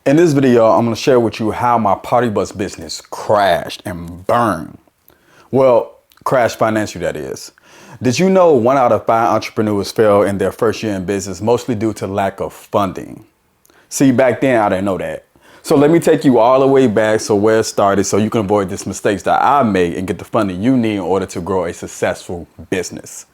In this video, I'm going to share with you how my Partybus business crashed and burned. Well, crashed financially, that is. Did you know 1 out of 5 entrepreneurs fail in their first year in business, mostly due to lack of funding? See, back then, I didn't know that. So let me take you all the way back so where it started so you can avoid these mistakes that I made and get the funding you need in order to grow a successful business.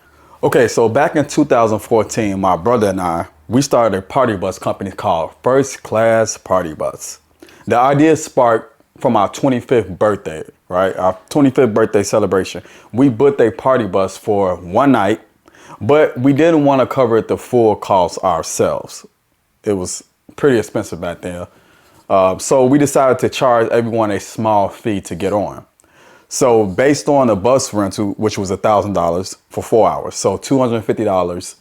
Okay, so back in 2014, my brother and I, we started a party bus company called First Class Partybus. The idea sparked from our 25th birthday, right? Our 25th birthday celebration. We booked a party bus for one night, but we didn't want to cover the full cost ourselves. It was pretty expensive back then. So we decided to charge everyone a small fee to get on. So based on the bus rental, which was $1,000 for 4 hours, so $250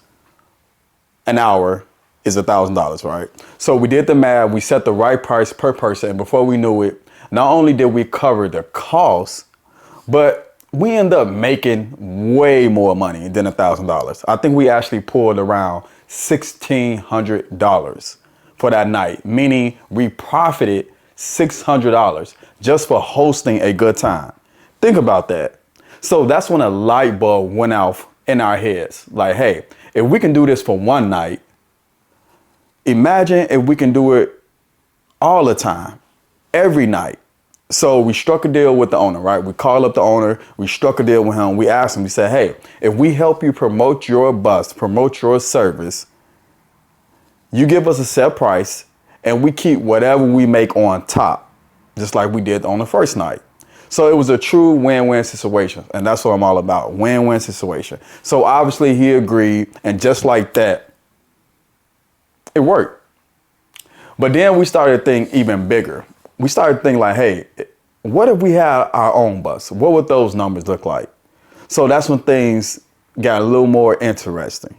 an hour is $1,000, right? So we did the math, we set the right price per person, and before we knew it, not only did we cover the cost, but we ended up making way more money than $1,000. I think we actually pulled around $1,600 for that night, meaning we profited $600 just for hosting a good time. Think about that. So that's when a light bulb went off in our heads. Like, hey, if we can do this for one night, imagine if we can do it all the time, every night. So we struck a deal with the owner, right? We called up the owner, we struck a deal with him. We asked him, we said, hey, if we help you promote your bus, promote your service, you give us a set price and we keep whatever we make on top, just like we did on the first night. So it was a true win-win situation. And that's what I'm all about, win-win situation. So obviously he agreed. And just like that, it worked. But then we started to think even bigger. We started to think like, hey, what if we had our own bus? What would those numbers look like? So that's when things got a little more interesting.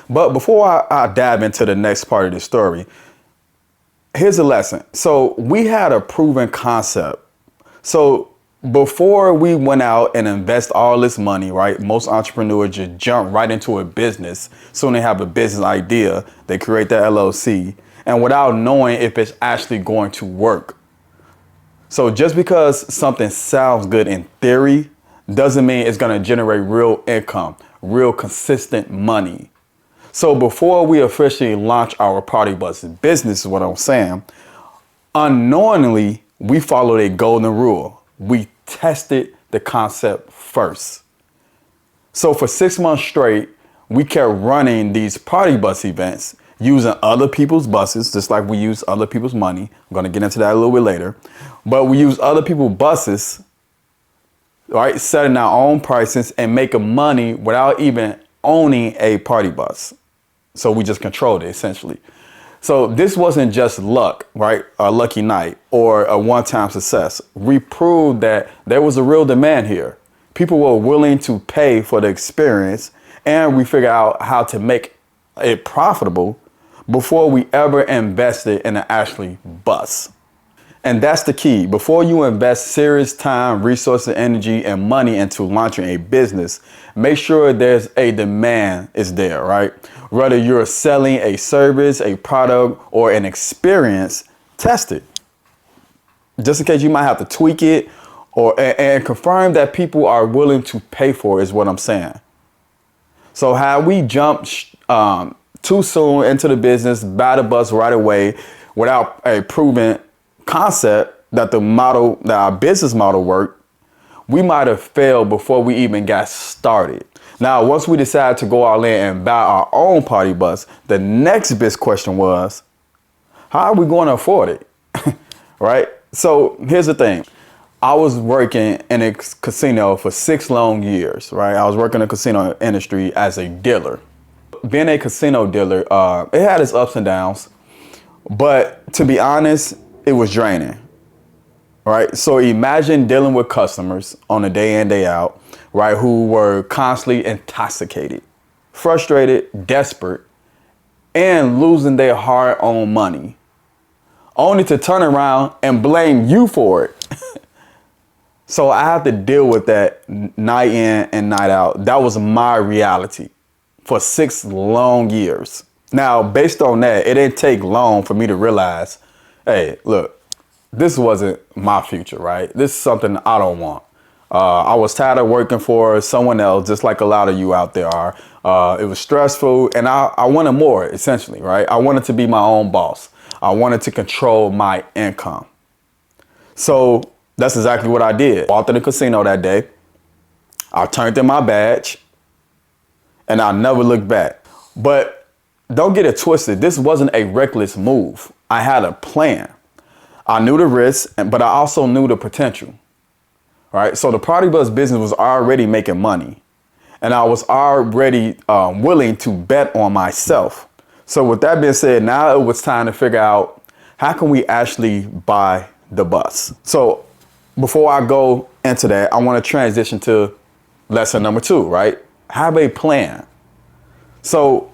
But before I dive into the next part of the story, here's a lesson. So we had a proven concept. So before we went out and invest all this money, right? Most entrepreneurs just jump right into a business. Soon they have a business idea, they create their LLC, and without knowing if it's actually going to work. So just because something sounds good in theory doesn't mean it's going to generate real income, real consistent money. So before we officially launch our party bus business, is what I'm saying, unknowingly, we followed a golden rule. We tested the concept first. So for 6 months straight, we kept running these party bus events using other people's buses, just like we use other people's money. I'm going to get into that a little bit later. But we use other people's buses, right, setting our own prices and making money without even owning a party bus. So we just controlled it essentially. So this wasn't just luck, right? A lucky night or a one-time success. We proved that there was a real demand here. People were willing to pay for the experience, and we figured out how to make it profitable before we ever invested in an actually bus. And that's the key. Before you invest serious time, resources, energy, and money into launching a business, make sure there's a demand is there, right? Whether you're selling a service, a product, or an experience, test it. Just in case you might have to tweak it and confirm that people are willing to pay for it is what I'm saying. So how we jumped too soon into the business, buy the bus right away without a proven concept that our business model worked, we might have failed before we even got started. Now, once we decided to go all in and buy our own party bus, the next big question was, how are we going to afford it? Right? So here's the thing. I was working in a casino for 6 long years, right? I was working in the casino industry as a dealer. Being a casino dealer, it had its ups and downs, but to be honest, it was draining, right? So imagine dealing with customers on a day in, day out, right? Who were constantly intoxicated, frustrated, desperate, and losing their hard-earned money, only to turn around and blame you for it. So I have to deal with that night in and night out. That was my reality for 6 long years. Now, based on that, it didn't take long for me to realize hey, look, this wasn't my future, right? This is something I don't want. I was tired of working for someone else, just like a lot of you out there are. It was stressful, and I wanted more, essentially, right? I wanted to be my own boss. I wanted to control my income. So that's exactly what I did. Walked in the casino that day. I turned in my badge, and I never looked back. But don't get it twisted. This wasn't a reckless move. I had a plan. I knew the risks, but I also knew the potential. Right? So the Partybus business was already making money, and I was already willing to bet on myself. So with that being said, now it was time to figure out how can we actually buy the bus. So before I go into that, I want to transition to lesson number 2, right? Have a plan. So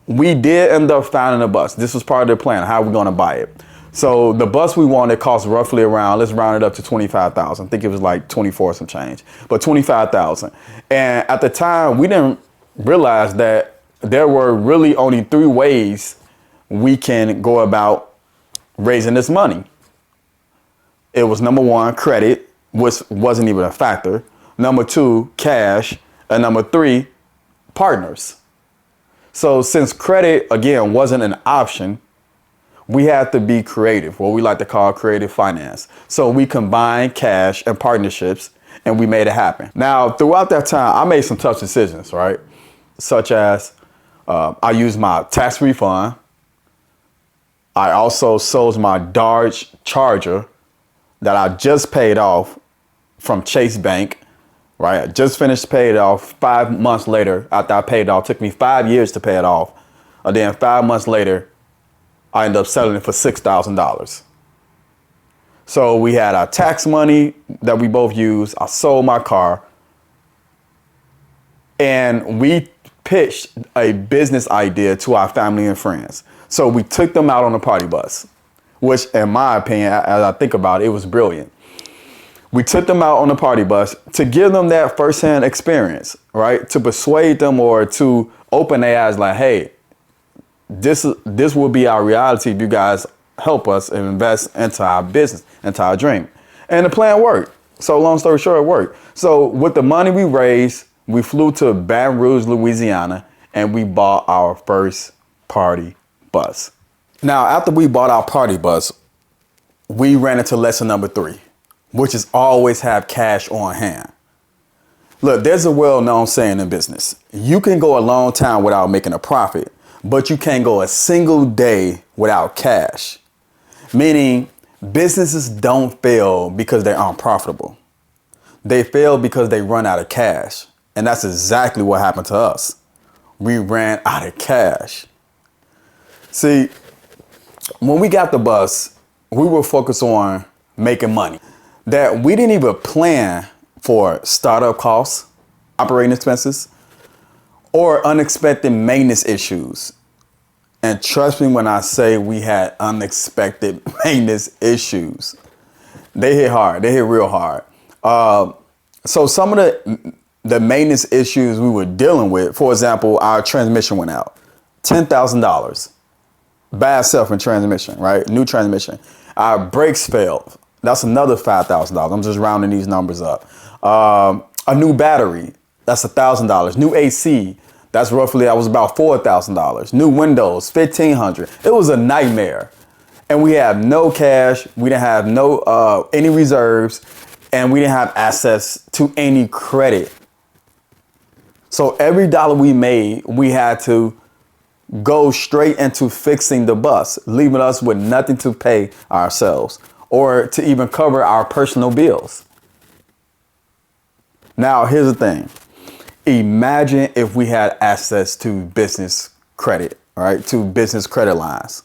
we did end up finding a bus. This was part of the plan. How are we going to buy it? So the bus we wanted cost roughly around, let's round it up to 25,000. I think it was like 24 some change, but 25,000. And at the time, we didn't realize that there were really only 3 ways we can go about raising this money. It was number 1, credit, which wasn't even a factor. Number 2, cash. And number 3, partners. So since credit, again, wasn't an option, we had to be creative, what we like to call creative finance. So we combined cash and partnerships, and we made it happen. Now, throughout that time, I made some tough decisions, right? Such as I used my tax refund. I also sold my Dodge Charger that I just paid off from Chase Bank, right? I just finished paid it off 5 months later after I paid it off. It took me 5 years to pay it off. And then 5 months later, I ended up selling it for $6,000. So we had our tax money that we both used. I sold my car, and we pitched a business idea to our family and friends. So we took them out on a party bus, which in my opinion, as I think about it, it was brilliant. We took them out on a party bus to give them that firsthand experience, right? To persuade them or to open their eyes like, hey, this will be our reality if you guys help us and invest into our business, into our dream. And the plan worked. So long story short, it worked. So with the money we raised, we flew to Baton Rouge, Louisiana, and we bought our first party bus. Now, after we bought our party bus, we ran into lesson number 3, which is always have cash on hand. Look, there's a well-known saying in business. You can go a long time without making a profit, but you can't go a single day without cash. Meaning businesses don't fail because they're unprofitable. They fail because they run out of cash. And that's exactly what happened to us. We ran out of cash. See, when we got the bus, we were focused on making money. That we didn't even plan for startup costs, operating expenses, or unexpected maintenance issues. And trust me when I say we had unexpected maintenance issues. They hit hard. They hit real hard. So some of the maintenance issues we were dealing with, for example, our transmission went out. $10,000. Bad self in transmission, right? New transmission. Our brakes failed. That's another $5,000. I'm just rounding these numbers up. A new battery. That's $1,000. New AC. That was about $4,000. New windows, $1,500. It was a nightmare. And we have no cash. We didn't have any reserves, and we didn't have access to any credit. So every dollar we made, we had to go straight into fixing the bus, leaving us with nothing to pay ourselves or to even cover our personal bills. Now, here's the thing. Imagine if we had access to business credit, right? To business credit lines,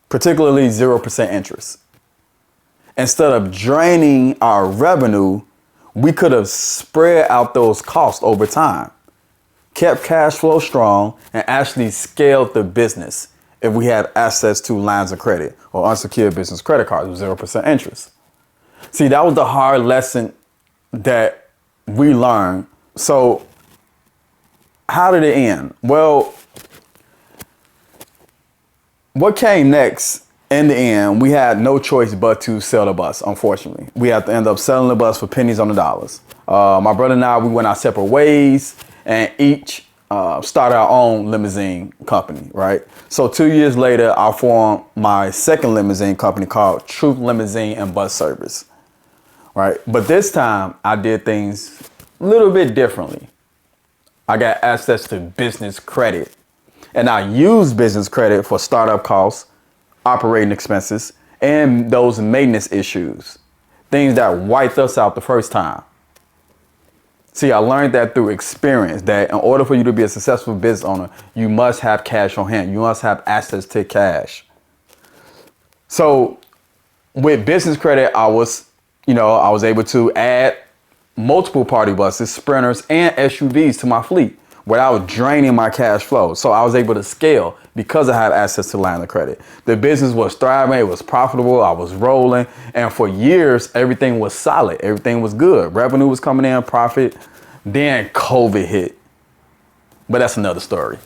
particularly 0% interest. Instead of draining our revenue, we could have spread out those costs over time, kept cash flow strong, and actually scaled the business if we had access to lines of credit or unsecured business credit cards with 0% interest. See, that was the hard lesson that we learned. So how did it end? Well, what came next in the end, we had no choice but to sell the bus, unfortunately. We had to end up selling the bus for pennies on the dollars. My brother and I, we went our separate ways and each started our own limousine company, right? So 2 years later, I formed my second limousine company called Truth Limousine and Bus Service, right? But this time, I did things a little bit differently. I got access to business credit, and I used business credit for startup costs, operating expenses, and those maintenance issues, things that wiped us out the first time. See, I learned that through experience, that in order for you to be a successful business owner, you must have cash on hand. You must have access to cash. So with business credit, I was able to add multiple party buses, sprinters, and SUVs to my fleet without draining my cash flow. So I was able to scale because I had access to line of credit. The business was thriving, it was profitable, I was rolling, and for years, everything was solid, everything was good. Revenue was coming in, profit. Then COVID hit. But that's another story.